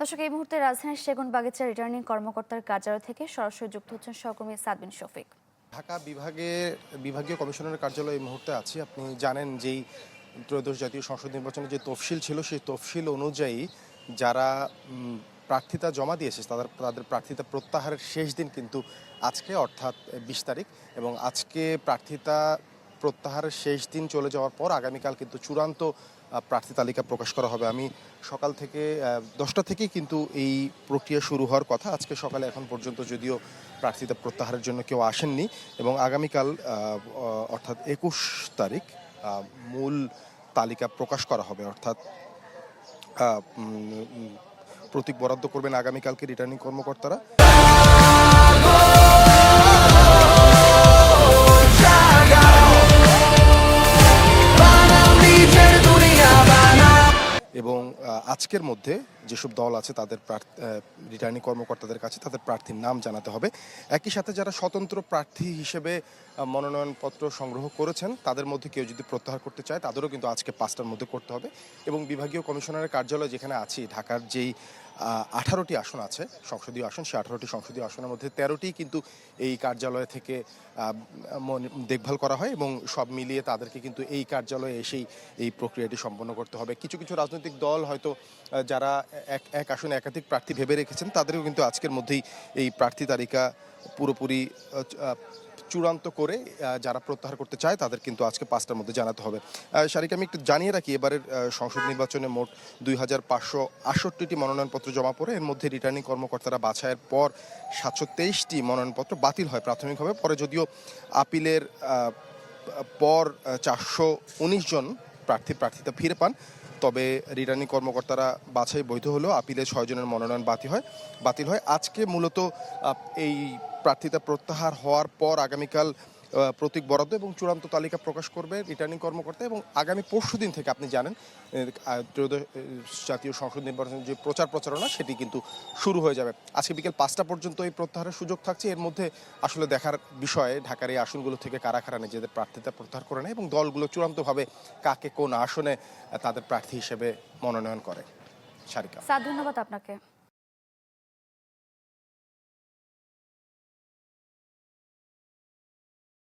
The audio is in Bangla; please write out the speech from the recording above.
দর্শক, এই মুহূর্তে রাজধানীর সেগুনবাগিচা রিটার্নিং কর্মকর্তার কার্যালয় থেকে সরাসরি যুক্ত হচ্ছেন সহকর্মী সাদবিন শফিক। ঢাকা বিভাগীয় কমিশনারের কার্যালয়ে এই মুহূর্তে আছি। আপনি জানেন যেই ত্রয়োদশ জাতীয় সংসদ নির্বাচনের যে তফসিল ছিল সেই তফসিল অনুযায়ী যারা প্রার্থিতা জমা দিয়েছে তাদের প্রার্থিতা প্রত্যাহারের শেষ দিন কিন্তু আজকে, অর্থাৎ 20 তারিখ। এবং আজকে প্রার্থিতা প্রত্যাহারের শেষ দিন চলে যাওয়ার পর আগামীকাল কিন্তু চূড়ান্ত প্রার্থী তালিকা প্রকাশ করা হবে। আমি সকাল থেকে 10টা থেকেই কিন্তু এই প্রক্রিয়া শুরু হওয়ার কথা। আজকে সকালে এখন পর্যন্ত যদিও প্রার্থিতা প্রত্যাহারের জন্য কেউ আসেননি, এবং আগামীকাল অর্থাৎ 21 তারিখ মূল তালিকা প্রকাশ করা হবে। অর্থাৎ প্রতীক বরাদ্দ করবেন আগামীকালকে রিটার্নিং কর্মকর্তারা। এবং আজকের মধ্যে যেসব দল আছে তাদের রিটার্নিং কর্মকর্তাদের কাছে তাদের প্রার্থীর নাম জানাতে হবে। একই সাথে যারা স্বতন্ত্র প্রার্থী হিসেবে মনোনয়নপত্র সংগ্রহ করেছেন তাদের মধ্যে কেউ যদি প্রত্যাহার করতে চায় তাদেরও কিন্তু আজকে 5টার মধ্যে করতে হবে। এবং বিভাগীয় কমিশনারের কার্যালয় যেখানে আছি, ঢাকার যেই 18টি আসন আছে সংসদীয় আসন, সেই 18টি সংসদীয় আসনের মধ্যে 13টি কিন্তু এই কার্যালয় থেকে দেখভাল করা হয়, এবং সব মিলিয়ে তাদেরকে কিন্তু এই কার্যালয়ে এসেই এই প্রক্রিয়াটি সম্পন্ন করতে হবে। কিছু কিছু রাজনৈতিক দল হয়তো যারা এক আসনে একাধিক প্রার্থী ভেবে রেখেছেন তাদেরও কিন্তু আজকের মধ্যেই এই প্রার্থী তালিকা পুরোপুরি চূড়ান্ত করে যারা প্রত্যাহার করতে চায় তাদের কিন্তু আজকে 5টার মধ্যে জানাতে হবে। শারিক, আমি একটু জানিয়ে রাখি, এবারের সংসদ নির্বাচনে মোট 2568টি মনোনয়নপত্র জমা পড়ে। এর মধ্যে রিটার্নিং কর্মকর্তারা বাছাইয়ের পর 723টি মনোনয়নপত্র বাতিল হয় প্রাথমিকভাবে। পরে যদিও আপিলের পর 419 জন প্রার্থিতা ফিরে পান, তবে রিটার্নিং কর্মকর্তারা বাছাই বৈধ হলেও আপিলে 6 জনের মনোনয়ন বাতিল হয়। আজকে মূলত এই প্রার্থিতা প্রত্যাহার হওয়ার পর আগামীকাল প্রতীক বরাদ্দ এবং চূড়ান্ত তালিকা প্রকাশ করবে রিটার্নিং কর্মকর্তা, এবং আগামী পরশুদিন থেকে আপনি জানেন ত্রয়োদশ জাতীয় সংসদ নির্বাচনের যে প্রচারণা সেটি কিন্তু শুরু হয়ে যাবে। আজকে বিকেল 5টা পর্যন্ত এই প্রত্যাহারের সুযোগ থাকছে। এর মধ্যে আসলে দেখার বিষয়ে ঢাকার এই আসনগুলো থেকে কারা নিজেদের প্রার্থিতা প্রত্যাহার করে নেয় এবং দলগুলো চূড়ান্তভাবে কাকে কোন আসনে তাদের প্রার্থী হিসেবে মনোনয়ন করে। সারিকা, ধন্যবাদ আপনাকে।